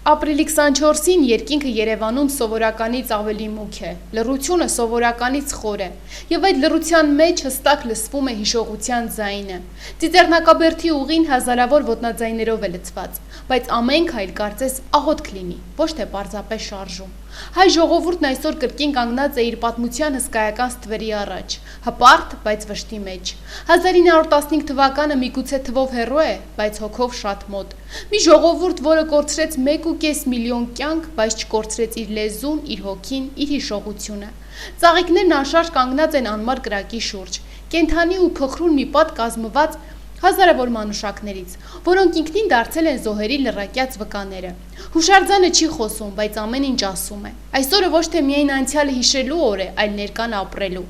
Ապրիլի 24-ին երկինքը Երևանում սովորականից ավելի մուգ է, լռությունը սովորականից խոր է, եւ այդ լռության մեջ հստակ լսվում է հիշողության ձայնը։ Ծիծեռնակաբերդի ուղին հազարավոր ոտնաձայներով է լցված, բայց ամեն քայլ կարծես աղոթք լինի, ոչ թե պարզապես շարժում։ Հայ ժողովուրդն այսօր կրկին կանգնած է իր պատմության հսկայական ստվերի առաջ, հպարտ, բայց վշտի մեջ։ 1915 թվականը միգուցե թվով հեռու է, բայց հոգով շատ մոտ։ Մի ժողովուրդ, որը կորցրեց 1.5 միլիոն կյանք, բայց չկորցրեց իր լեզուն, իր հոգին, իր հիշողությունը։ Ծաղիկներն անշարժ կանգնած են անմար կրակի շուրջ, կենդանի ու փխրուն մի պատ կազմված հազարավոր մանուշակներից, որոնք ինքնին դարձել են զոհերի լռակյաց վկաները։ Հուշարձանը չի խոսում, բայց ամեն ինչ ասում է։ Այսօրը ոչ թե միայն անցյալը հիշելու օր է, այլ ներկան ապրելու։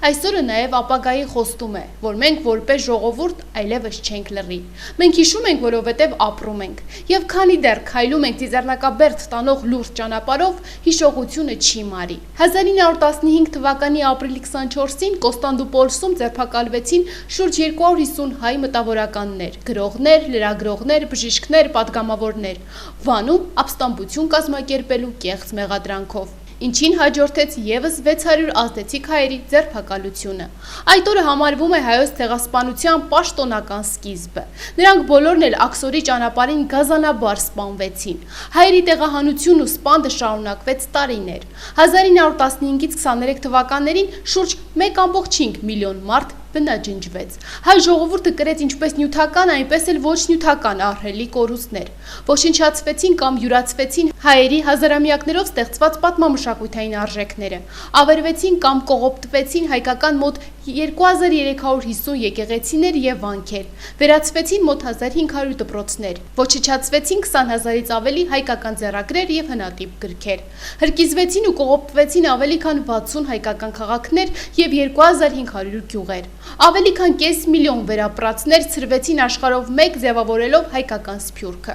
Այսօրը նաև ապագայի խոստում է, որ մենք որպես ժողովուրդ այլևս չենք լռի։ Մենք հիշում ենք, որովհետև ապրում ենք, եւ քանի դեռ քայլում ենք ծիծեռնակաբերդ տանող լուրջ ճանապարհով, հիշողությունը չի մարի։ 1915 թվականի ապրիլի 24-ին Կոստանդնուպոլսում ձերբակալվեցին շուրջ 250 հայ մտավորականներ, գրողներ, լրագրողներ, բժիշկներ, պատգամավորներ, Վանում ապստամբություն կազմակերպելու կեղծ մեղադրանքով, ինչին հաջորդեց եւս 600 ազդեցիկ հայերի ձերբակալությունը։ Այդ օրը համարվում է հայոց ցեղասպանության պաշտոնական սկիզբը։ Նրանք բոլորն էլ աքսորի ճանապարհին գազանաբար սպանվեցին։ Հայերի տեղահանությունն ու սպանդը շարունակվեց տարիներ։ 1915-ից 23 թվականներին շուրջ 1.5 միլիոն մարդ բնաջնջվեց։ Հայ ժողովուրդը կրեց ինչպես նյութական, այնպես էլ ոչ նյութական ահռելի կորուստներ։ Ոչնչացվեցին կամ յուրացվեցին հայերի հազարամյակներով ստեղծված պատմամշակութային արժեքները։ Ավերվեցին կամ կողոպտվեցին հայկական մոտ 2350 եկեղեցիներ եւ վանքեր։ Վերացվեցին մոտ 1500 դպրոցներ։ Ոչնչացվեցին 20000-ից ավելի հայկական ձեռագրեր եւ հնատիպ գրքեր։ Հրկիզվեցին ու կողոպտվեցին ավելի քան 60 հայկական քաղաքներ եւ 2500 գյուղեր։ Ավելի քան կես միլիոն վերապրածներ ցրվեցին աշխարհով մեկ ձևավորելով հայկական սփյուռքը։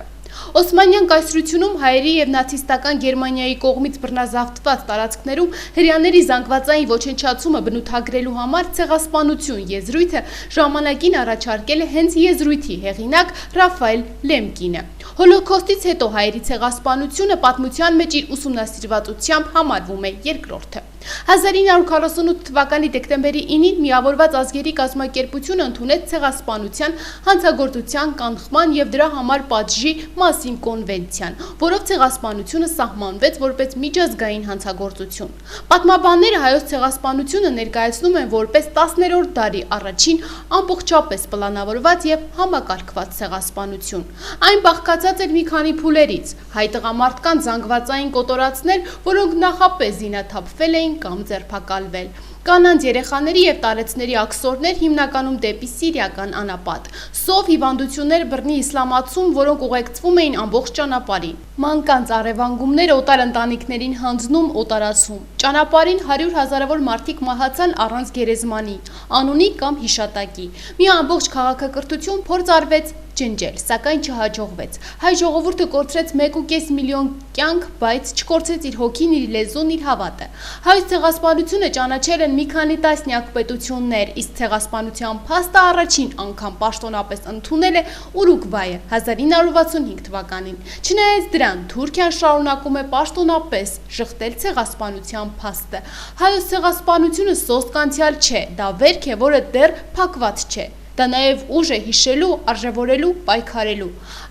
Օսմանյան կայսրությունում հայերի եւ նացիստական Գերմանիայի կողմից բռնազավթված տարածքներում հрьяաների զանգվածային ոչնչացումը բնութագրելու համար ցեղասպանություն եզրույթը ժամանակին առաջարկել է հենց եզրույթի հեղինակ Ռաֆայել Լեմկինը։ Հոլոքոստից հետո հայերի ցեղասպանությունը պատմության մեջ իր ուսումնասիրվածությամբ համարվում է երկրորդը։ 1948 թվականի դեկտեմբերի 9-ին միավորված ազգերի կազմակերպությունը ընդունեց ցեղասպանության հանցագործության կանխման եւ դրա համար պատժի մասին կոնվենցիան, որով ցեղասպանությունը սահմանվեց որպես միջազգային հանցագործություն։ Պատմաբանները հայոց ցեղասպանությունը ներկայացնում են որպես 10-րդ դարի առաջին ամբողջապես պլանավորված եւ համակարգված ցեղասպանություն։ Այն բաղկացած էր մի քանի փուլերից՝ հայ տղամարդկանց զանգվածային կոտորածներ, որոնք նախապես զինաթափվել էին կամ ձերբակալվել, կանանց երեխաների եւ տարեցների աքսորներ հիմնականում դեպի սիրիական անապատ, սով հիվանդություններ բռնի իսլամացում, որոնք ուղեկցվում էին ամբողջ ճանապարհին, մանկանց առևանգումներ օտար ընտանիքներին հանձնում օտարացում, ճանապարհին 100 հազարավոր մարդիկ մահացան առանց գերեզմանի, անունի կամ հիշատակի, մի ամբողջ քաղաքակրթություն փորձ արվեց ջնջել, սակայն չհաջողվեց։ Հայ ժողովուրդը կորցրեց 1.5 միլիոն կյանք, բայց չկորցրեց իր հոգին, իր լեզուն, իր հավատը։ Հայոց ցեղասպանությունը ճանաչել են մի քանի տասնյակ պետություններ, իսկ ցեղասպանության փաստը առաջին անգամ պաշտոնապես ընդունել է Ուրուգվայը 1965 թվականին։ Չնայած դրան, Թուրքիան շարունակում է պաշտոնապես շղթել ցեղասպանության փաստը։ Հայոց ցեղասպանությունը սոսկ անցյալ չէ, դա վերք է, որը դեռ փակված չէ։ Դա նաև ուժ է հիշելու, արժևորելու, պայքարելու։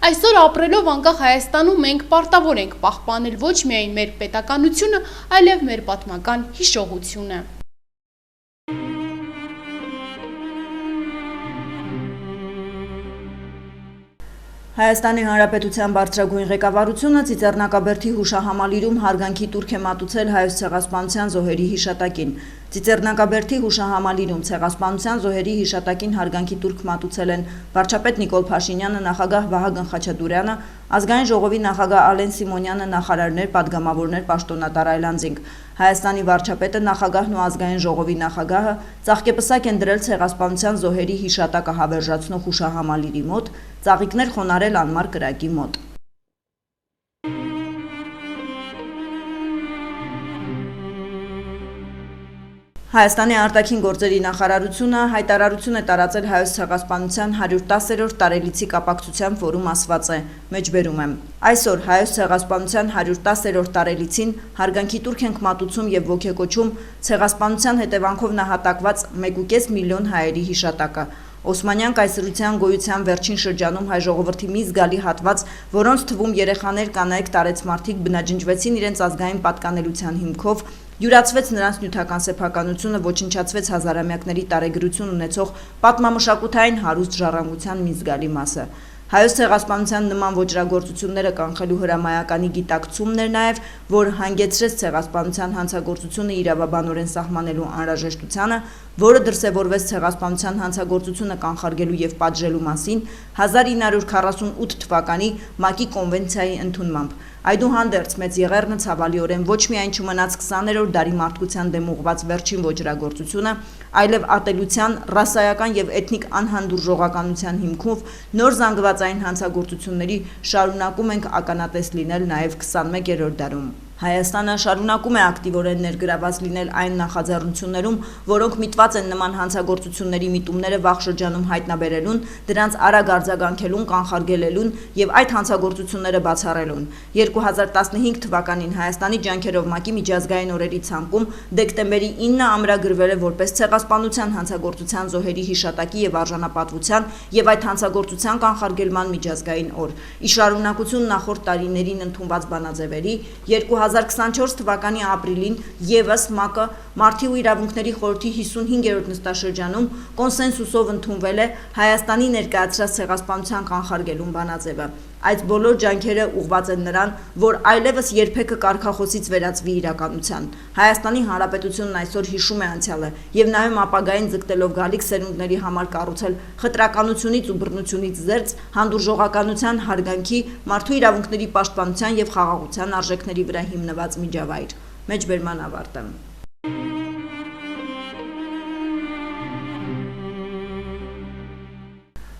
Այսօր ապրելով անկախ Հայաստանում մենք պարտավոր ենք պահպանել ոչ միայն մեր պետականությունը, այլև մեր պատմական հիշողությունը։ Հայաստանի Հանրապետության բարձրագույն ղեկավարությունը Ծիծեռնակաբերդի հուշահամալիրում հարգանքի տուրք է մատուցել հայոց ցեղասպանության զոհերի հիշատակին։ Ծիծեռնակաբերդի հուշահամալիրում ցեղասպանության զոհերի հիշատակին հարգանքի տուրք մատուցել են վարչապետ Նիկոլ Փաշինյանը, նախագահ Վահագն Խաչատուրյանը, ազգային ժողովի նախագահ Ալեն Սիմոնյանը, նախարարներ, պատգամավորներ, պաշտոնատար այլանձինք։ Հայաստանի վարչապետը, նախագահն ու ազգային ժողովի նախագահը ծաղկեպսակ են դրել ցեղասպանության զոհերի հիշատակը հավերժացնող հուշահամալիրի մոտ, ծաղիկներ խոնարել անմար կրակի մոտ։ Հայաստանի արտաքին գործերի նախարարությունը հայտարարություն է տարածել Հայոց ցեղասպանության 110-րդ տարելիցի կապակցությամբ, որում ասված է. մեջբերում եմ. Այսօր Հայոց ցեղասպանության 110-րդ տարելիցին հարգանքի տուրք ենք մատուցում եւ ոգեկոչում ցեղասպանության հետևանքով նահատակված 1.5 միլիոն հայերի հիշատակը։ Օսմանյան կայսրության գոյության վերջին շրջանում հայ ժողովրդի մի զգալի հատված, որոնց թվում երեխաներ, կանայք, տարեցմարտիկ բնաջնջվեցին իրենց ազգային պատկանելության հիմքով, յուրացվեց նրանց նյութական սեփականությունը, ոչնչացվեց հազարամյակների տարեգրություն ունեցող պատմամշակութային հարուստ ժառանգության մի զգալի մասը։ Հայոց ցեղասպանության նման ոճրագործությունները կանխելու հրամայականի գիտակցումն էր նաև, որ հանգեցրեց ցեղասպանության հանցագործությունը իրավաբանորեն սահմանելու անհրաժեշտությանը, որը դրսևորվեց ցեղասպանության հանցագործությունը կանխարգելու եւ պատժելու մասին 1948 թվականի ՄԱԿ-ի կոնվենցիայի ընդունմամբ։ Այդուհանդերձ մեծ եղեռնը ցավալիորեն ոչ միայն չմնաց 20-րդ դարի մարդկության դեմ ուղղված վերջին ոճրագործությունը, այլև ատելության, ռասայական եւ էթնիկ անհանդուրժողականության հիմքով նոր զանգվածային հանցագործությունների շարունակում ենք ականատես լինել նաեւ 21-րդ դարում։ Հայաստանը շարունակում է ակտիվորեն ներգրաված լինել այն նախաձեռնություններում, որոնք միտված են նման հանցագործությունների միտումները վաղ շրջանում հայտնաբերելուն, դրանց արագ արձագանքելուն, կանխարգելելուն եւ այդ հանցագործությունները բացառելուն։ 2015 թվականին Հայաստանի ջանքերով ՄԱԿ-ի միջազգային օրերի ցանկում դեկտեմբերի 9-ը ամրագրվել է որպես ցեղասպանության հանցագործության զոհերի հիշատակի եւ արժանապատվության եւ այդ հանցագործության կանխարգելման միջազգային օր։ Ի շարունակություն նախորդ տարիներին ընդունված բանաձևերի 2024 թվականի ապրիլին եւս ՄԱԿ-ը Մարդու իրավունքների խորհրդի 55-րդ նստաշրջանում կոնսենսուսով ընդունվել է Հայաստանի ներկայացրած ցեղասպանության կանխարգելում բանաձևը։ Այս բոլոր ջանքերը ուղղված են նրան, որ այլևս երբեք կարգախոսից վերածվի իրականության։ Հայաստանի Հանրապետությունն այսօր հիշում է անցյալը եւ նայում ապագային ձգտելով գալիք սերունդների համար կառուցել խտրականությունից ու բռնությունից զերծ հանդուրժողականության, հարգանքի, մարդու իրավունքների պաշտպանության եւ խաղաղության արժեքների վրա հիմնված միջավայր։ Մեջբերման ավարտը։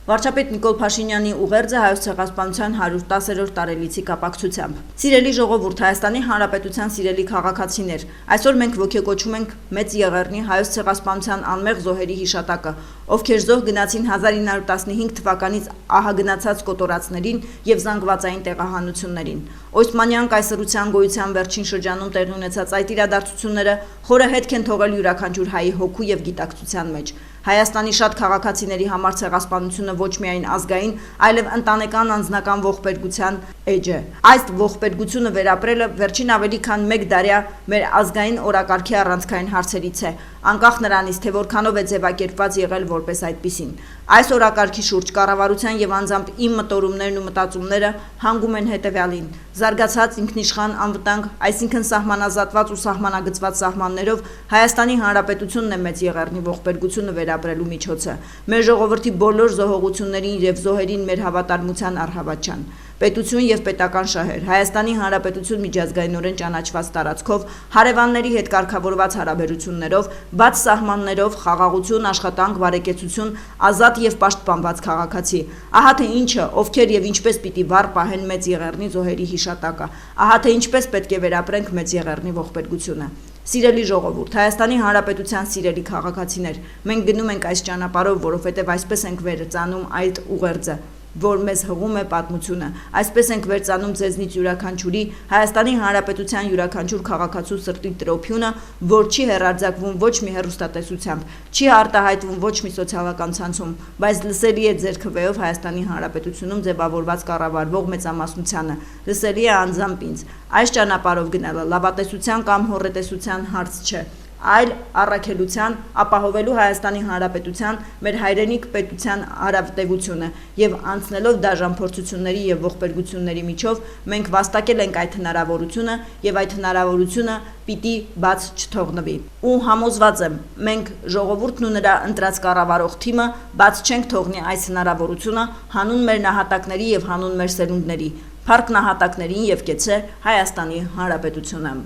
Վարչապետ Նիկոլ Փաշինյանի ուղերձը Հայոց ցեղասպանության 110-րդ տարելիցի կապակցությամբ։ Սիրելի ժողովուրդ, Հայաստանի Հանրապետության սիրելի քաղաքացիներ, այսօր մենք ոգեկոչում ենք մեծ եղեռնի Հայոց ցեղասպանության անմեղ զոհերի հիշատակը, ովքեր զոհ գնացին 1915 թվականից ահագնացած կոտորածներին եւ զանգվածային տեղահանություններին։ Օսմանյան կայսրության գոյության վերջին շրջանում տեղի ունեցած այդ իրադարձությունները խորը հետք են թողել յուրաքանչյուր հայի հոգու եւ գիտակցության մեջ։ Հայաստանի շատ քաղաքացիների համար ցեղասպանությունը ոչ միայն ազգային, այլև ընտանեկան անձնական ողբերգության էջ է։ Այս ողբերգությունը վերապրելը վերջին ավելի քան 1 դարյա մեր ազգային օրակարգի առանցքային հարցերից է, անկախ նրանից, թե որքանով է ձևակերպված եղել որպես այդպիսին։ Այս օրակարգի շուրջ կառավարության եւ անձամբ իմ մտորումներն ու մտածումները հանգում են հետեւյալին. զարգացած ինքնիշխան անվտանգ, այսինքն սահմանազատված ու սահմանագծված սահմաններով Հայաստանի Հանրապետությունն է մեծ եղեռնի ողբերգությունը վերապրելու միջոցը։ Մեր ժողովրդի բոլոր զոհողություններին եւ զոհերին մեր հավատարմության առհավատչան։ Պետություն եւ պետական շահեր, Հայաստանի Հանրապետություն միջազգայինորեն ճանաչված տարածքով, հարևանների հետ կարգավորված հարաբերություններով, բաց սահմաններով, խաղաղություն, աշխատանք, բարեկեցություն, ազատ եւ պաշտպանված քաղաքացի։ Ահա թե ինչը, ովքեր եւ ինչպես պիտի վառ պահեն մեծ եղեռնի զոհերի հիշատակը։ Ահա թե ինչպես պետք է վերապրենք մեծ եղեռնի ողբերգությունը։ Սիրելի ժողովուրդ, Հայաստանի Հանրապետության սիրելի քաղաքացիներ, մենք գնում ենք այս ճանապարհով, որովհետեւ այսպես ենք վերծանում այդ ուղերձը, որ մեզ հղում է պատմությունը։ Այսպես ենք վերծանում ձեզնից յուրաքանչյուրի Հայաստանի Հանրապետության յուրաքանչյուր քաղաքացու սրտի տրոփյունը, որ չի հեռարձակվում ոչ մի հեռուստատեսությամբ, չի արտահայտվում ոչ մի սոցիալական ցանցում, բայց լսելի է ձեր քվեով Հայաստանի Հանրապետությունում ձևավորված կառավարվող մեծամասնությանը, լսելի է անձամբ ինձ։ Այս ճանապարհով գնալը լավատեսության կամ հոռետեսության հարց չէ, այլ առաքելության ապահովելու Հայաստանի Հանրապետության մեր հայրենիք պետության հարավտևությունը եւ անցնելով դաժան փորձությունների եւ ողբերգությունների միջով մենք վաստակել ենք այդ հնարավորությունը եւ այդ հնարավորությունը պիտի բաց չթողնվի։ Ու համոզված եմ, մենք ժողովուրդն ու նրա ընտրած կառավարող թիմը բաց չենք թողնի այս հնարավորությունը հանուն մեր նահատակների եւ հանուն մեր սերունդների։ Փառք նահատակներին եւ կեցե Հայաստանի Հանրապետությունը։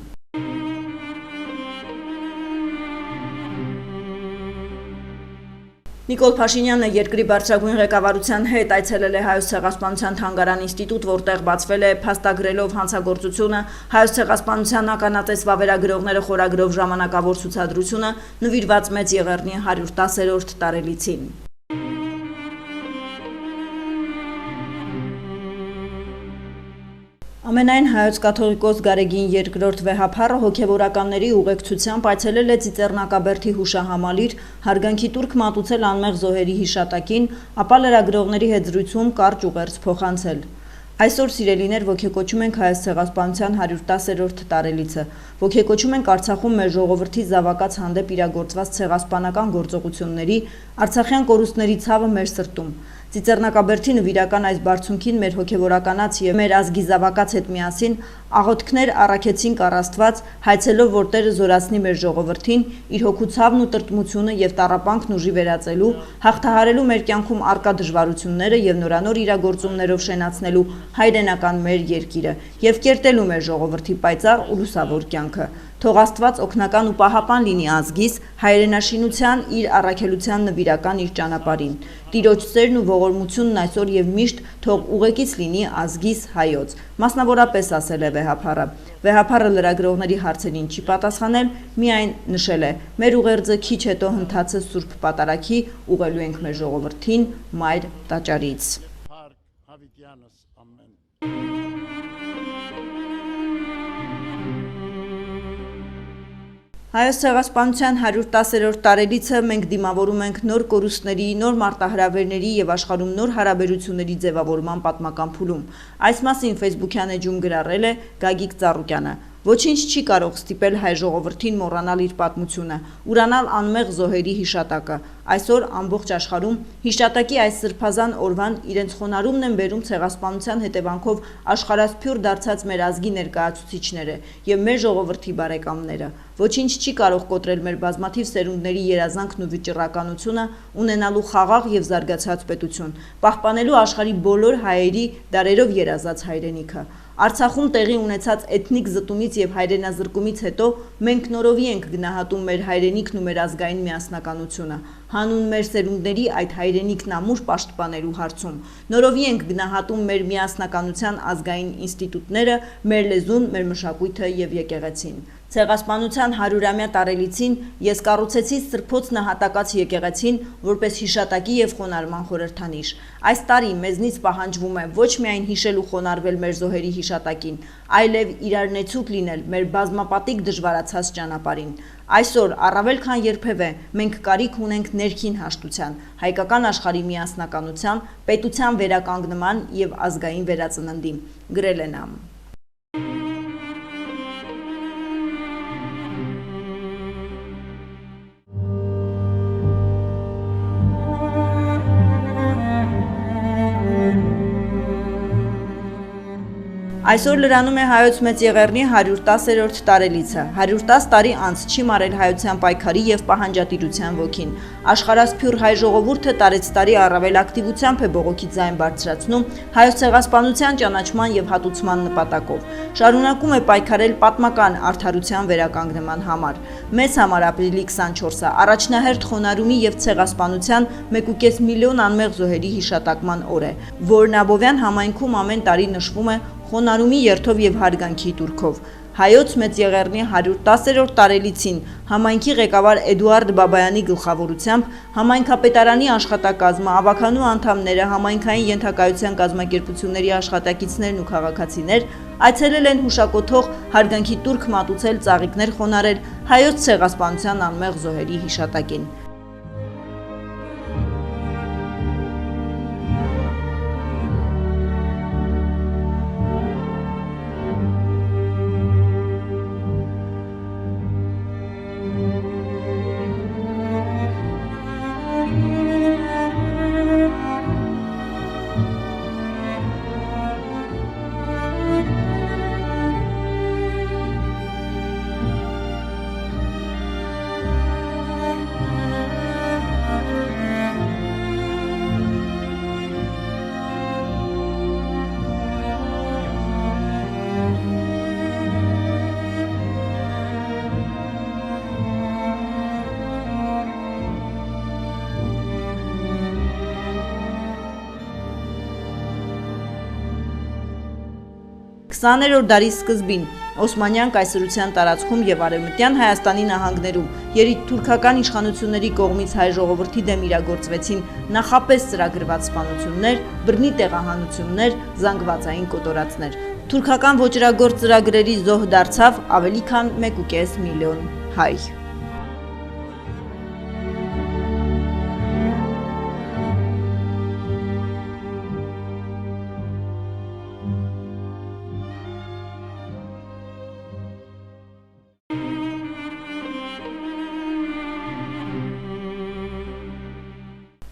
Նիկոլ Փաշինյանը երկրի բարձրագույն ղեկավարության հետ այցելել է Հայոց ցեղասպանության թանգարան ինստիտուտ, որտեղ բացվել է փաստագրելով հանցագործությունը, Հայոց ցեղասպանության ականատես վավերագրողները խորագրով ժամանակավոր ցուցադրությունը նվիրված Մեծ Եղեռնի 110-րդ տարելիցին։ Ամենայն հայոց կաթողիկոս Գարեգին II վեհափառը հոգևորականների ուղեկցությամբ այցելել է Ծիծեռնակաբերդի հուշահամալիր, հարգանքի տուրք մատուցել անմեղ զոհերի հիշատակին, ապա լրագրողների հետ զրույցում կարճ ուղերձ փոխանցել։ Այսօր սիրելիներ ոգեկոչում ենք Հայոց ցեղասպանության 110-րդ տարելիցը։ Ոգեկոչում ենք Արցախում մեր ժողովրդի զավակած հանդեպ իրագործված ցեղասպանական գործողությունների, Արցախյան կորուստների ցավը մեր սրտում։ Ծիծեռնակաբերդի նվիրական այս բարձունքին մեր հոգևորականաց եւ մեր ազգի զավակած հետ միասին աղոթքներ առաքեցինք առ Աստված, հայցելով որ Տերը զորացնի մեր ժողովրդին իր հոգուցավն ու տրտմությունը եւ տառապանքն ուժի վերածելու, հաղթահարելու մեր կյանքում արկա դժվարությունները եւ նորանոր իրագործումներով շենացնելու հայրենական մեր երկիրը եւ կերտելու մեր ժողովրդի պայծառ ու լուսավոր կյանքը։ Թող Աստված օգնական ու պահապան լինի ազգիս հայրենաշինության իր առաքելության նվիրական իր ճանապարհին։ Տիրոջ սերն ու ողորմությունն այսօր եւ միշտ թող ուղեկից լինի ազգիս հայոց։ Մասնավորապես ասել է վեհափառը։ Վեհափառը լրագրողների հարցերին չի պատասխանել, միայն նշել է. մեր ուղերձը քիչ հետո հնդացը Սուրբ Պատարագի ուղղելու ենք մեր ժողովրդին մայր տաճարից։ Հայոց ցեղասպանության 110-րդ տարելիցը մենք դիմավորում ենք նոր կորուստների, նոր մարտահրավերների եւ աշխարհում նոր հարաբերությունների ձևավորման պատմական փուլում։ Այս մասին Facebook-յան էջում գրառել է Գագիկ Ծառուկյանը։ Ոչինչ չի կարող ստիպել հայ ժողովրդին մոռանալ իր պատմությունը, ուրանալ անմեղ զոհերի հիշատակը։ Այսօր ամբողջ աշխարհում հիշատակի այս սրբազան օրվան իրենց խոնարհումն են բերում ցեղասպանության հետևանքով աշխարհասփյուր դարձած մեր ազգի ներկայացուցիչները եւ մեր ժողովրդի բարեկամները։ Ոչինչ չի կարող կոտրել մեր բազմաթիվ սերունդների երազանքն ու վճռականությունը ունենալու խաղաղ եւ զարգացած պետություն, պահպանելու աշխարհի բոլոր հայերի դարերով երազած հայրենիքը։ Արցախում տեղի ունեցած էթնիկ զտումից եւ հայրենազրկումից հետո մենք նորովի ենք գնահատում մեր հայրենիքն ու մեր ազգային միասնականությունը, հանուն մեր սերունդների այդ հայրենիքն ամուր պաշտպանելու հարցում։ Նորովի ենք գնահատում մեր միասնականության ազգային ինստիտուտները, մեր լեզուն, մեր մշակույթը եւ եկեղեցին։ Ցեղասպանության 100-ամյա տարելիցին ես կառուցեցի Սրբոց նահատակած եկեղեցին որպես հիշատակի եւ խոնարհման խորհրդանիշ։ Այս տարի մեզնից պահանջվում է ոչ միայն հիշել ու խոնարհվել մեր զոհերի հիշատակին, այլև իրար նեցուկ լինել մեր բազմապատիկ դժվարացած ճանապարհին։ Այսօր առավել քան երբևէ մենք կարիք ունենք ներքին հաշտության, հայկական աշխարհի միասնականության, պետության վերականգնման եւ ազգային վերածննդի, գրել է նա։ Այսօր լրանում է Հայոց Մեծ Եղեռնի 110-րդ տարելիցը։ 110 տարի անց չի մարել հայության պայքարի եւ պահանջատիրության ոգին։ Աշխարհասփյուր հայ ժողովուրդը տարեցտարի առավել ակտիվությամբ է բողոքի ձայն բարձրացնում հայոց ցեղասպանության ճանաչման եւ հատուցման նպատակով։ Շարունակում է պայքարել պատմական արդարության վերականգնման համար։ Մեզ համար ապրիլի 24-ը առաջնահերթ խոնարհումի եւ ցեղասպանության 1.5 միլիոն անմեղ զոհերի հիշատակման օր է, որն Աբովյան համայնքում ամեն տարի նշվում է խոնարհումի երթով եւ հարգանքի տուրքով։ Հայոց Մեծ Եղեռնի 110-րդ տարելիցին համայնքի ղեկավար Էդուարդ Բաբայանի գլխավորությամբ համայնքապետարանի աշխատակազմը, ավականու անդամները, համայնքային ենթակայության կազմակերպությունների աշխատակիցներն ու քաղաքացիներ այցելել են հուշակոթող հարգանքի տուրք մատուցել, ծաղիկներ խոնարհել հայոց ցեղասպանության անմեղ զոհերի հիշատակին։ 20-րդ դարի սկզբին Օսմանյան կայսրության տարածքում եւ Արևմտյան Հայաստանի նահանգներում երիտթուրքական իշխանությունների կողմից հայ ժողովրդի դեմ իրագործվեցին նախապես ծրագրված սպանություններ, բռնի տեղահանություններ, զանգվածային կոտորածներ։ Թուրքական ոճրագործ ծրագրերի զոհ դարձավ ավելի քան 1.5 միլիոն հայ։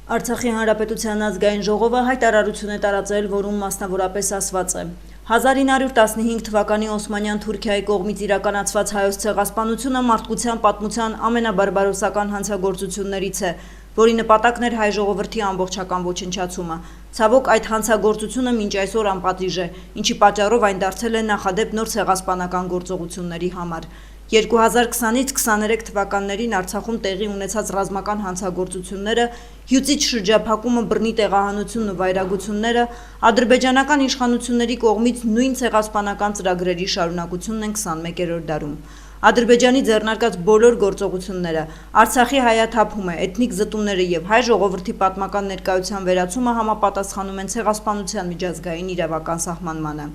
Արցախի Հանրապետության ազգային ժողովը հայտարարություն է տարածել, որում մասնավորապես ասված է. 1915 թվականի Օսմանյան Թուրքիայի կողմից իրականացված հայոց ցեղասպանությունը մարդկության պատմության ամենաբարբարոսական հանցագործություններից է, որի նպատակն էր հայ ժողովրդի ամբողջական ոչնչացումը։ Ցավոք այդ հանցագործությունը մինչ այսօր անպատիժ է, ինչի պատճառով այն դարձել է նախադեպ նոր ցեղասպանական գործողությունների համար։ 2020-ից 23 թվականներին Արցախում տեղի ունեցած ռազմական հանցագործությունները, հյուծիչ շրջափակումը, բռնի տեղահանությունն ու վայրագությունները ադրբեջանական իշխանությունների կողմից նույն ցեղասպանական ծրագրերի շարունակությունն են 21-րդ դարում։ Ադրբեջանի ձեռնարկած բոլոր գործողությունները, Արցախի հայաթափումը, էթնիկ զտումները եւ հայ ժողովրդի պատմական ներկայության վերացումը համապատասխանում են ցեղասպանության միջազգային իրավական սահմանմանը։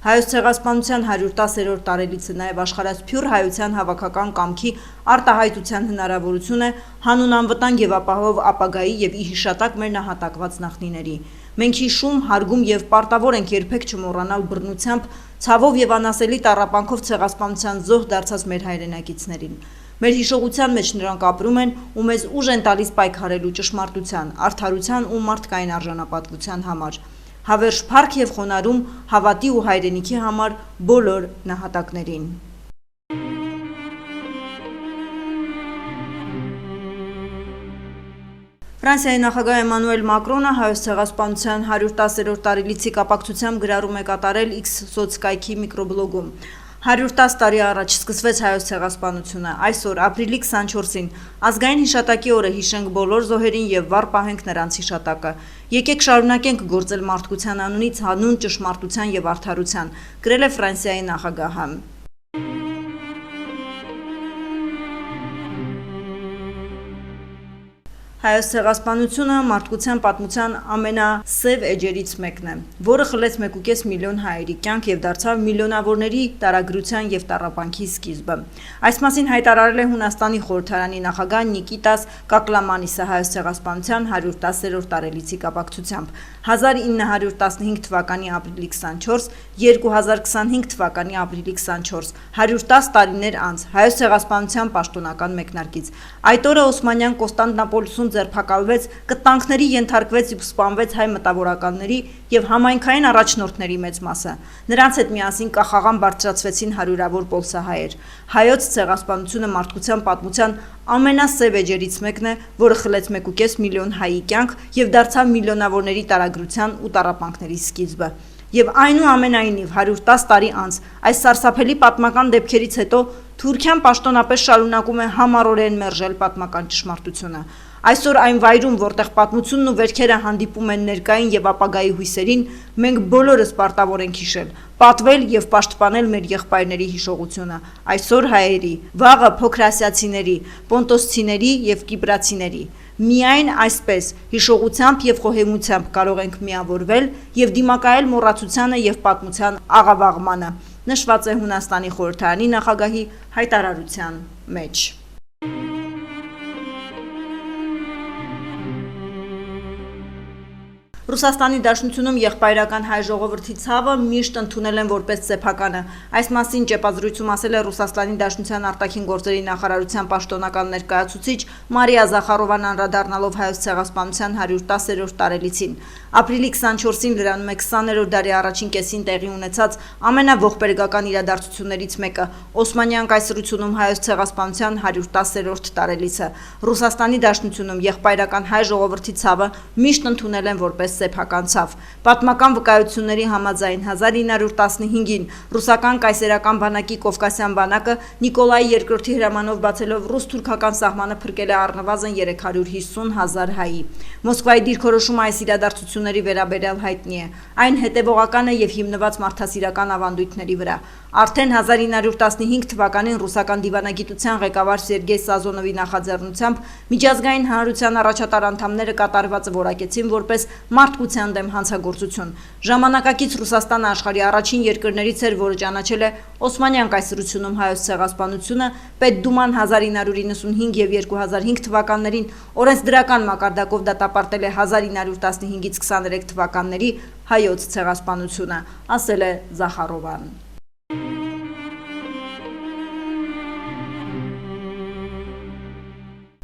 Հայոց ցեղասպանության 110-րդ տարելիցը նաև աշխարհասփյուռ հայության հավաքական կամքի արտահայտության հնարավորություն է հանուն անվտանգ եւ ապահով ապագայի եւ ի հիշատակ մեր նահատակված նախնիների։ Մենք հիշում, հարգում եւ պարտավոր ենք երբեք չմոռանալ բռնությամբ, ցավով եւ անասելի տառապանքով ցեղասպանության զոհ դարձած մեր հայրենակիցներին։ Մեր հիշողության մեջ նրանք ապրում են ու մեզ ուժ են տալիս պայքարելու ճշմարտության, արդարության ու մարդկային արժանապատվության համար։ Հավերժ փառք եւ խոնարհում հավատի ու հայրենիքի համար բոլոր նահատակներին։ Ֆրանսիայի նախագահ Էմանուել Մակրոնը հայոց ցեղասպանության 110-րդ տարելիցի կապակցությամբ գրառում է կատարել X սոցկայքի միկրոբլոգում։ 110 տարի առաջ սկսվեց հայոց ցեղասպանությունը, այսօր ապրիլի 24-ին ազգային հիշատակի օրը հիշենք բոլոր զոհերին եւ վառ պահենք նրանց հիշատակը։ Եկեք շարունակենք գործել մարդկության անունից հանուն ճշմարտության եւ արդարության, գրել է Ֆրանսիայի նախագահը։ Հայոց ցեղասպանությունը մարդկության պատմության ամենասև էջերից մեկն է, որը խլեց 1.5 միլիոն հայերի կյանք եւ դարձավ միլիոնավորների տարագրության եւ տառապանքի սկիզբը։ Այս մասին հայտարարել է Հունաստանի խորհրդարանի նախագահ Նիկիտաս Կակլամանիսը հայոց ցեղասպանության 110-րդ տարելիցի կապակցությամբ 1915 թվականի ապրիլի 24, 2025 թվականի ապրիլի 24, 110 տարիներ անց հայոց ցեղասպանության պաշտոնական մեկնարկից։ Այդ օրը Օսմանյան Կոստանդնապոլսում ձերբակալվեց, կտանքների ենթարկվեց ու սպանվեց հայ մտավորականների եւ համայնքային առաջնորդների մեծ մասը։ Նրանց հետ միասին կախաղան բարձրացվեցին հարյուրավոր պոլսահայեր։ Հայոց ցեղասպանությունը մարդկության պատմության ամենասև էջերից մեկն է, որը խլեց 1.5 միլիոն հայի կյանք եւ դարձավ միլիոնավորների տարագրության ու տառապանքների սկիզբը։ Եվ այնուամենայնիվ 110 տարի անց այս սարսափելի պատմական դեպքերից հետո Թուրքիան պաշտոնապես շարունակում է համառորեն մերժել պատմական ճշմարտությունը։ Այսօր այն վայրում, որտեղ պատմությունն ու վերքերը հանդիպում են ներկային եւ ապագայի հույսերին, մենք բոլորս պարտավոր ենք հիշել, պատվել եւ պաշտպանել մեր եղբայրների հիշողությունը, այսօր հայերի, վաղը փոքրասիացիների, պոնտոսցիների եւ կիպրացիների։ Միայն այսպես հիշողությամբ եւ խոհեմությամբ կարող ենք միավորվել եւ դիմակայել մոռացությանը եւ պատմության աղավաղմանը, նշված է Հունաստանի խորհրդարանի նախագահի հայտարարության մեջ։ Ռուսաստանի Դաշնությունում եղբայրական հայ ժողովրդի ցավը միշտ ընդունել են որպես սեփականը։ Այս մասին ճեպազրույցում ասել է Ռուսաստանի Դաշնության արտաքին գործերի նախարարության պաշտոնական ներկայացուցիչ Մարիա Զախարովան անդրադառնալով հայոց ցեղասպանության 110-րդ տարելիցին։ Ապրիլի 24-ին լրանում է 20-րդ դարի առաջին կեսին տեղի ունեցած ամենաողբերգական իրադարձություններից մեկը՝ Օսմանյան կայսրությունում հայոց ցեղասպանության 110-րդ տարելիցը։ Ռուսաստանի Դաշնությունում եղբայրական հայ ժողովրդի ցավը միշտ ընդունել են որպես սեփականցավ։ Պատմական վկայությունների համաձայն 1915-ին ռուսական կայսերական բանակի Կովկասյան բանակը Նիկոլայ II-ի հրամանով բացելով ռուս-թուրքական սահմանը փրկել է առնվազն 350,000 հայի։ Մոսկվայի դիրքորոշումը այս իրադարձությունների վերաբերյալ հայտնի է։ Այն հետևողական է եւ հիմնված մարդասիրական ավանդույթների վրա։ Արդեն 1915 թվականին ռուսական դիվանագիտության ղեկավար Սերգեյ Սազոնովի նախաձեռնությամբ միջազգային հանրության առաջատար անդամները կատարվածը որակեցին որպես մարդկության դեմ հանցագործություն։ Ժամանակակից Ռուսաստանը աշխարհի առաջին երկրներից էր, որը ճանաչել է Օսմանյան կայսրությունում հայոց ցեղասպանությունը, Պետդուման 1995 եւ 2005 թվականներին օրենսդրական մակարդակով դատապարտել է 1915-ից 23 թվականների հայոց ցեղասպանությունը, ասել է Զախարովան։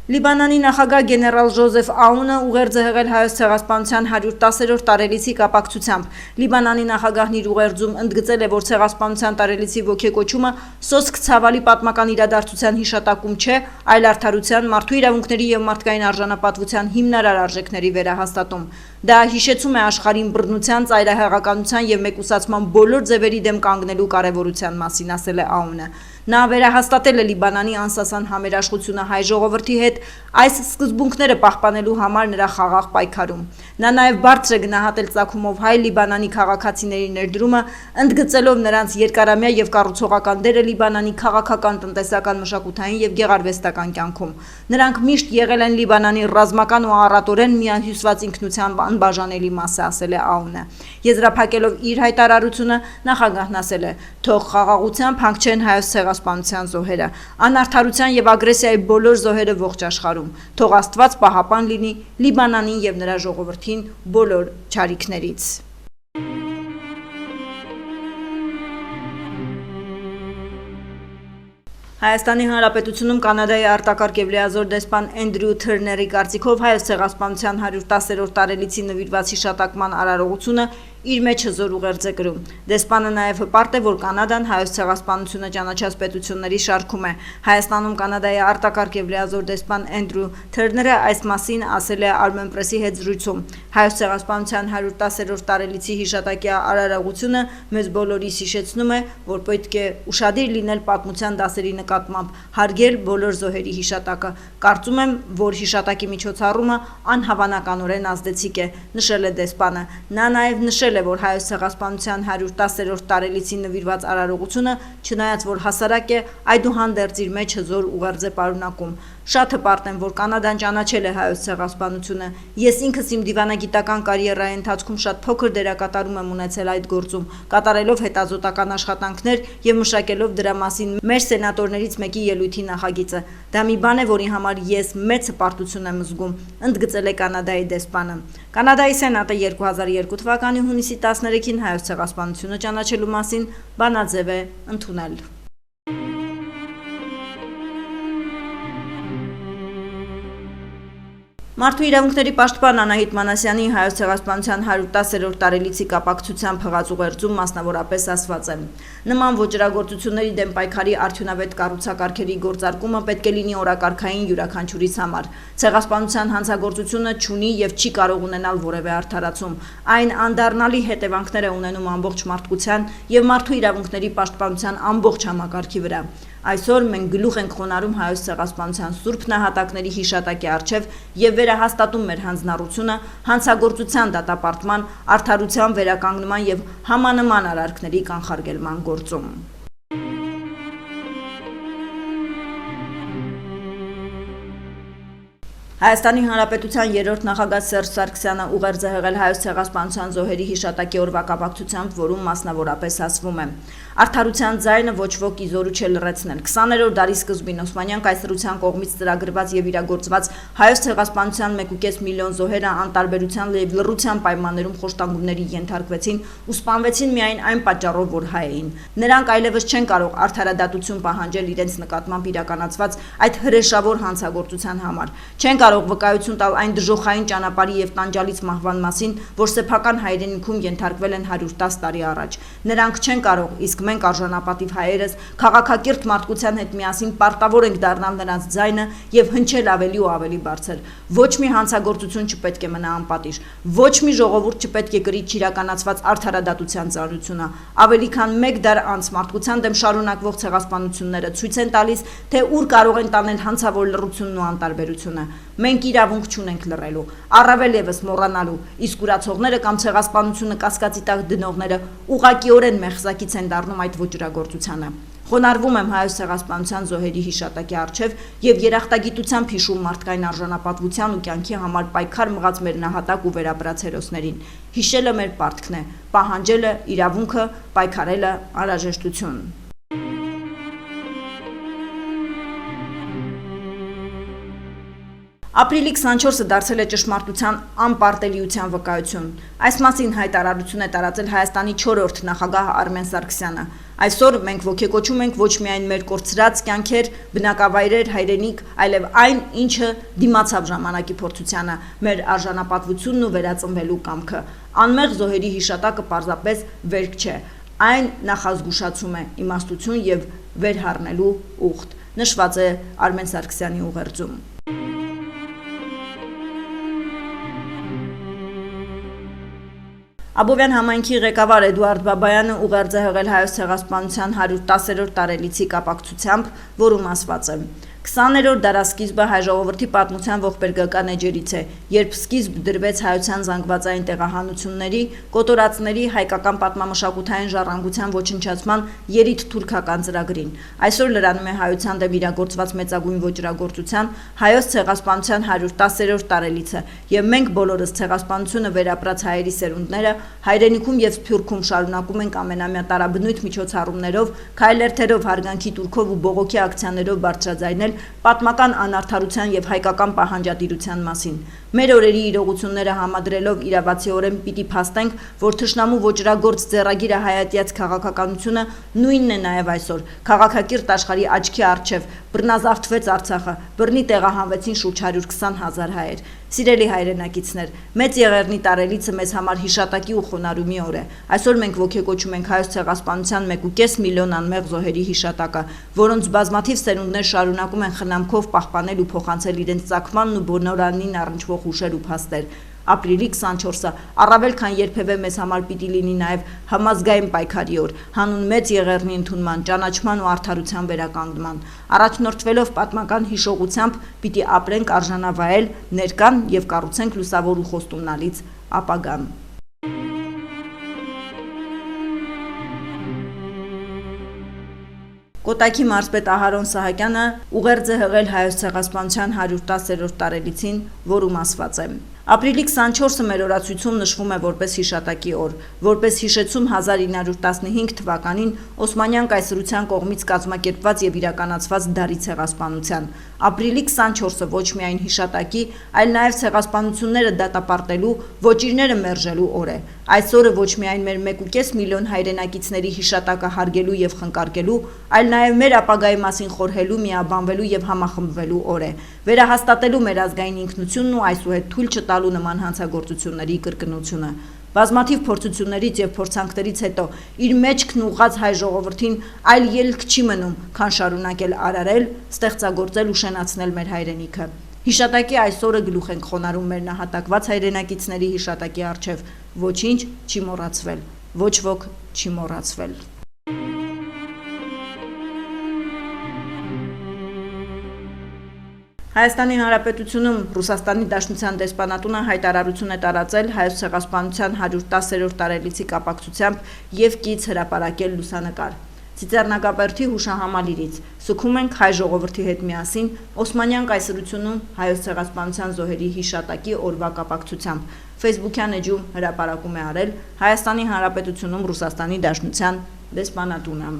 Լիբանանի նախագահ գեներալ Ժոզեֆ Աունը ուղերձ է հղել հայոց ցեղասպանության 110-րդ տարելիցի կապակցությամբ։ Լիբանանի նախագահն իր ուղերձում ընդգծել է, որ ցեղասպանության տարելիցի ոգեկոչումը սոսկ ցավալի պատմական իրադարձության հիշատակում չէ, այլ արդարության, մարդու իրավունքների եւ մարդկային արժանապատվության հիմնարար արժեքների վերահաստատում։ Դա հիշեցում է աշխարհին բռնության, ծայրահեղականության եւ մեկուսացման բոլոր ձևերի դեմ կանգնելու կարեւորության մասին, ասել է Աունը։ Նա վերահաստատել է Լիբանանի անսասան համերաշխությունը հայ ժողովրդի հետ այս սկզբունքները պահպանելու համար նրա խաղաղ պայքարում։ Նա նաև բարձր է գնահատել ծագումով հայ Լիբանանի քաղաքացիների ներդրումը, ընդգծելով նրանց երկարամյա եւ կառուցողական դերը Լիբանանի քաղաքական, տնտեսական, մշակութային եւ գեղարվեստական կյանքում։ Նրանք միշտ եղել են Լիբանանի ռազմական ու առատորեն միահյուսված ինքնության անբաժանելի մասը, ասել է Աունը։ Եզրափակելով իր հայտարարությունը նախագահն ասել է. «Թող խաղաղությամբ հանգչեն հայոց ցեղասպանության զոհերը, անարդարության եւ ագրեսիայի բոլոր զոհերը ողջ աշխարհում։ Թող Աստված պահապան լինի Լիբանանին եւ նրա ժողովրդին բոլոր չարիքներից»։ Հայաստանի Հանրապետությունում Կանադայի արտակարգ եւ լիազոր դեսպան Էնդրյու Թըրների կարծիքով հայոց ցեղասպանության 110-րդ տարելիցի նվիրված հիշատակման արարողությունը իր մեջ հզոր ուղերձ է կրում։ Դեսպանը նաև հպարտ է, որ Կանադան հայոց ցեղասպանությունը ճանաչած պետությունների շարքում է։ Հայաստանում Կանադայի արտակարգ եւ լիազոր դեսպան Էնդրյու Թըրները այս մասին ասել է Armenpress-ի հետ զրույցում։ Հայոց ցեղասպանության 110-րդ տարելիցի հիշատակի արարողությունը մեզ բոլորիս հիշեցնում է, որ պետք է ուշադիր լինել պատմության դասերի նկատմամբ, հարգել բոլոր զոհերի հիշատակը։ Կարծում եմ, որ հիշատակի միջոցառումը անհավանականորեն ազդեցիկ է, նշել է դեսպանը։ Նա նաև նշել է, որ հայոց ցեղասպանության 110-րդ տարելիցի նվիրված արարողությունը, չնայած որ հասարակ է, այդուհանդերձ իր մեջ հզոր ուղերձ է պարունակում։ Շատ հպարտ եմ, որ Կանադան ճանաչել է հայոց ցեղասպանությունը։ Ես ինքս իմ դիվանագիտական կարիերայի ընթացքում շատ փոքր դերակատարում եմ ունեցել այդ գործում, կատարելով հետազոտական աշխատանքներ եւ մշակելով դրա մասին մեր սենատորներից մեկի ելույթի նախագիծը։ Դա մի բան է, որի համար ես մեծ հպարտություն եմ զգում, ընդգծել է Կանադայի դեսպանը։ Կանադայի սենատը 2002 թվականի հունիսի 13-ին հայոց ցեղասպանությունը ճանաչելու մասին բանաձև է ընդունել։ Մարդու իրավունքների պաշտպան Անահիտ Մանասյանի հայոց ցեղասպանության 110-րդ տարելիցի կապակցությամբ հղած ուղերձում մասնավորապես ասված է. նման ոճրագործությունների դեմ պայքարի արդյունավետ կառուցակարգերի գործարկումը պետք է լինի օրակարգային յուրաքանչյուրիս համար։ Ցեղասպանության հանցագործությունը չունի եւ չի կարող ունենալ որևէ արդարացում։ Այն անդառնալի հետևանքներ է ունենում ամբողջ մարդկության եւ մարդու իրավունքների պաշտպանության ամբողջ համակարգի վրա։ Այսօր մենք գլուխ ենք խոնարհում հայոց ցեղասպանության սուրբ նահատակների հիշատակի առջև եւ վերահաստատում մեր հանձնառությունը հանցագործության դատապարտման, արդարության վերականգնման եւ համանման արարքների կանխարգելման գործում։ Հայաստանի Հանրապետության երրորդ նախագահ Սերժ Սարգսյանը ուղերձ է հղել հայոց ցեղասպանության զոհերի հիշատակի օրվա կապակցությամբ, որում մասնավորապես ասվում է. Արդարության ձայնը ոչ ոք իզորու չէ լռեցնել։ 20-րդ դարի սկզբին Օսմանյան կայսրության կողմից ծրագրված եւ իրագործված հայոց ցեղասպանության 1.5 միլիոն զոհերը անտարբերության եւ լռության պայմաններում խոշտանգումների ենթարկվեցին ու սպանվեցին միայն այն պատճառով, որ հայ էին։ Նրանք այլևս չեն կարող արդարադատություն պահանջել իրենց նկատմամբ իրականացված այդ հրեշավոր հանցագործության համար։ Չեն կարող վկայություն տալ այն դժոխային ճանապարհի եւ տանջալից մահվան մասին, որ սեփական հայրենիքում ենթարկվել են 110 տարի առաջ։ Նրանք չեն կարող, իսկ մենք արժանապատիվ հայերս քաղաքակիրթ մարդկության հետ միասին պարտավոր ենք դառնալ նրանց ձայնը եւ հնչել ավելի ու ավելի բարձր։ Ոչ մի հանցագործություն չպետք է մնա անպատիժ, ոչ մի ժողովուրդ չպետք է կրի չիրականացված արդարադատության ծանրությունը։ Ավելի քան 1 դար անց մարդկության դեմ շարունակվող ցեղասպանությունները ցույց են տալիս, թե ուր կարող են տանել հանցավոր լռությունն ու անտարբերությունը։ Մենք իրավունք չունենք լռելու, առավել եւս մոռանալու, իսկ ուրացողները կամ ցեղասպանությունը կասկածի տակ դնողները ուղղակիորեն մեղսակից են դառնում այդ ոճրագործությանը։ Խոնարհվում եմ հայոց ցեղասպանության զոհերի հիշատակի առջև եւ երախտագիտությամբ հիշում մարդկային արժանապատվության ու կյանքի համար պայքար մղած մեր նահատակ ու վերապրած հերոսներին։ Հիշելը մեր պարտքն է, պահանջելը իրավունքը, պայքարելը անհրաժեշտություն։ Ապրիլի 24-ը դարձել է ճշմարտության անպարտելիության վկայություն։ Այս մասին հայտարարություն է տարածել Հայաստանի 4-րդ նախագահ Արմեն Սարգսյանը։ Այսօր մենք ոգեկոչում ենք ոչ միայն մեր կորցրած կյանքեր, բնակավայրեր, հայրենիք, այլև այն, ինչը դիմացավ ժամանակի փորձությանը, մեր արժանապատվությունն ու վերածնվելու կամքը։ Անմեղ զոհերի հիշատակը պարզապես վերք չէ, այն նախազգուշացում է իմաստություն եւ վերհառնելու ուխտ, նշված է Արմեն Սարգսյանի ուղերձում։ Աբովյան համայնքի ղեկավար Էդուարդ Բաբայանը ուղերձ է հղել հայոց ցեղասպանության 110-րդ տարելիցի կապակցությամբ, որում ասված է. 20-րդ դարասկիզբը հայ ժողովրդի պատմության ողբերգական էջերից է, երբ սկիզբ դրվեց հայության զանգվածային տեղահանությունների, կոտորածների, հայկական պատմամշակութային ժառանգության ոչնչացման երիթ-թուրքական ծրագրին։ Այսօր լրանում է հայության դեմ իրագործված մեծագույն ոճրագործության հայոց ցեղասպանության 110-րդ տարելիցը, եւ մենք բոլորս ցեղասպանությունը վերապրած հայերի սերունդները հայրենիքում եւ Սփյուռքում շարունակում ենք ամենամյա տարաբնույթ միջոցառումներով, քայլերթերով, հարգանքի տուրքով ու բողոքի ակցիաներով բարձրաձայնել պատմական անարդարության եւ հայկական պահանջատիրության մասին։ Մեր օրերի իրողությունները համադրելով իրավացիորեն պիտի փաստենք, որ թշնամու ոճրագործ ձեռագիրը հայատյաց քաղաքականությունը նույնն է նաեւ այսօր։ Քաղաքակիրթ աշխարհի աչքի առջև բռնազավթվեց Արցախը, բռնի տեղահանվեցին շուրջ 120,000 հայեր։ Սիրելի հայրենակիցներ, մեծ Եղեռնի տարելիցը մեզ համար հիշատակի ու խոնարհումի օր է։ Այսօր մենք ոգեկոչում ենք հայոց ցեղասպանության 1.5 միլիոն անմեղ զոհերի հիշատակը, որոնց բազմաթիվ սերունդներ շարունակում են խնամքով պահպանել ու փոխանցել իրենց ծագմանն ու բնորանին առնչվող հուշեր ու փաստեր։ Ապրիլի 24-ը առավել քան երբևէ մեզ համար պիտի լինի նաև համազգային պայքարի օր, հանուն մեծ Եղեռնի ընդունման, ճանաչման ու արդարության վերականգնման։ Առաջնորդվելով պատմական հիշողությամբ պիտի ապրենք արժանավայել ներկան եւ կառուցենք լուսավոր ու խոստումնալից ապագան։ Կոտայքի մարզպետ Ահարոն Սահակյանը ուղերձ է հղել հայոց ցեղասպանության 110-րդ տարելիցին, որում ասված է. Ապրիլի 24-ը մեր օրացույցում նշվում է որպես հիշատակի օր, որպես հիշեցում 1915 թվականին Օսմանյան կայսրության կողմից կազմակերպված եւ իրականացված դարի ցեղասպանության։ Ապրիլի 24-ը ոչ միայն հիշատակի, այլ նաեւ ցեղասպանությունները դատապարտելու, ոճիրները մերժելու օր է։ Այս օրը ոչ միայն մեր 1.5 միլիոն հայրենակիցների հիշատակը հարգելու եւ խնկարկելու, այլ նաեւ մեր ապագայի մասին խորհելու, միաբանվելու եւ համախմբվելու օր է։ Վերահաստատելու մեր ազգային ինքնությունն ու այսուհետ թույլ չտալու նման հանցագործությունների կրկնությունը։ Բազմաթիվ փորձություններից եւ փորձանքներից հետո իր մեջքն ուղղած հայ ժողովրդին այլ ելք չի մնում, քան շարունակել արարել, ստեղծագործել ու շենացնել մեր հայրենիքը։ Հիշատակի այսօրը գլուխ ենք խոնարհում մեր նահատակված հայրենակիցների հիշատակի առջև, ոչինչ չի մոռացվել, ոչ ոք չի մոռացվել։ Հայաստանի Հանրապետությունում Ռուսաստանի Դաշնության դեսպանատունը հայտարարություն է տարածել հայոց ցեղասպանության 110-րդ տարելիցի կապակցությամբ եւ կից հրապարակել լուսանկար։ Ծիծեռնակաբերդի հուշահամալիրից սուքում ենք հայ ժողովրդի հետ միասին Օսմանյան կայսրությունում հայոց ցեղասպանության զոհերի հիշատակի օրվա կապակցությամբ։ Facebook-յան էջում հրապարակում է արել Հայաստանի Հանրապետությունում Ռուսաստանի Դաշնության դեսպանատունը։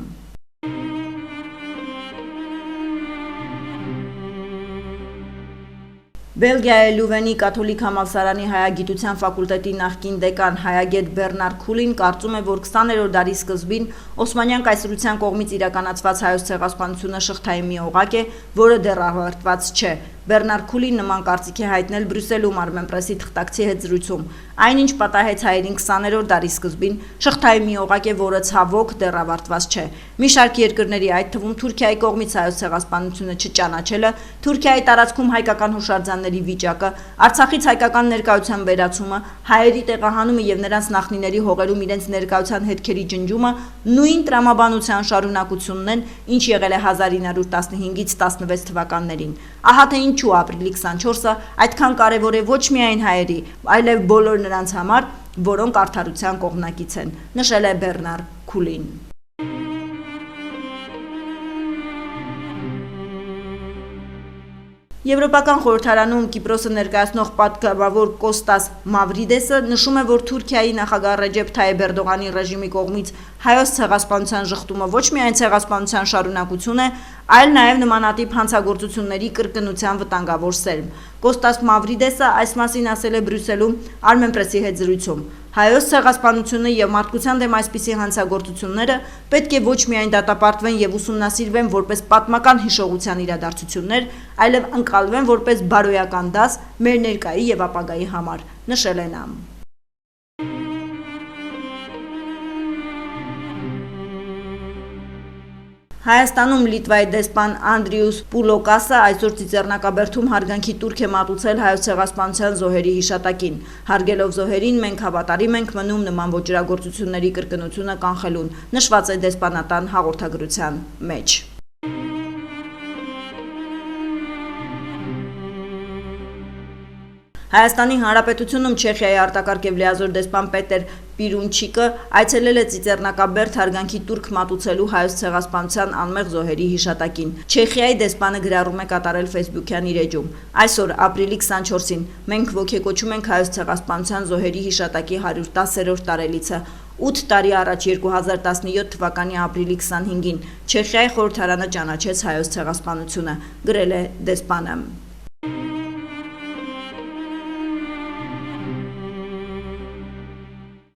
Բելգիայի Լյուվենի կաթոլիկ համալսարանի հայագիտության ֆակուլտետի նախկին դեկան հայագետ Բեռնար Քուլին կարծում է, որ 20-րդ դարի սկզբին Օսմանյան կայսրության կողմից իրականացված հայոց ցեղասպանությունը շղթայի մի օղակ է, որը դեռ ավարտված չէ։ Բեռնար Քուլին նման կարծիք է հայտնել Բրյուսելում Armenpress-ի թղթակցի հետ զրույցում։ Այնինչ պատահեց հայերին 20-րդ դարի սկզբին շղթայի մի օղակ է, որը ցավոք դեռ ավարտված չէ։ Մի շարք երկրների, այդ թվում Թուրքիայի կողմից հայոց ցեղասպանությունը չճանաչելը, Թուրքիայի տարածքում հայկական հուշարձանների վիճակը, Արցախից հայկական ներկայության վերացումը, հայերի տեղահանումը եւ նրանց նախնիների հողերում իրենց ներկայության հետքերի ջնջումը նույն տրամաբանության շարունակությունն են, ինչ եղել է 1915-ից 16 թվականներին։ Ահա թե ինչու ապրիլի 24-ը այդքան կարևոր է ոչ միայն հայերի, այլև բոլոր նրանց համար, որոնք արդարության կողմնակից են, նշել է Բեռնար Քուլին։ Եվրոպական խորհրդարանում Կիպրոսը ներկայացնող պատգամավոր Կոստաս Մավրիդեսը նշում է, որ Թուրքիայի նախագահ Ռեջեփ Թայիփ Էրդողանի ռեժիմի կողմից հայոց ցեղասպանության շղթումը ոչ միայն ցեղասպանության շարունակություն է, այլ նաև նմանատիպ հանցագործությունների կրկնության վտանգավոր սերմ։ Կոստաս Մավրիդեսը այս մասին ասել է Բրյուսելում Armenpress-ի հետ զրույցում։ Հայոց ցեղասպանությունը եւ մարդկության դեմ այսպիսի հանցագործությունները պետք է ոչ միայն դատապարտվեն եւ ուսումնասիրվեն որպես պատմական հիշողության իրադարձություններ, այլև ընկալվեն որպես բարոյական դաս մեր ներկայի եւ ապագայի համար, նշել է նա։ Հայաստանում Լիտվայի դեսպան Անդրիուս Պուլոկասը այսօր Ծիծեռնակաբերդում հարգանքի տուրք է մատուցել հայոց ցեղասպանության զոհերի հիշատակին։ Հարգելով զոհերին մենք հավատարիմ ենք մնում նման ոճրագործությունների կրկնությունը կանխելուն, նշված է դեսպանատան հաղորդագրության մեջ։ Հայաստանի Հանրապետությունում Չեխիայի արտակարգ եւ լիազոր դեսպան Պետեր Պիրունչիկը այցելել է Ծիծեռնակաբերդ հարգանքի տուրք մատուցելու հայոց ցեղասպանության անմեղ զոհերի հիշատակին։ Չեխիայի դեսպանը գրառում է կատարել Facebook-յան իր էջում։ Այսօր ապրիլի 24-ին մենք ոգեկոչում ենք հայոց ցեղասպանության զոհերի հիշատակի 110-րդ տարելիցը։ 8 տարի առաջ 2017 թվականի ապրիլի 25-ին Չեխիայի խորհրդարանը ճանաչեց հայոց ցեղասպանությունը, գրել է դեսպանը։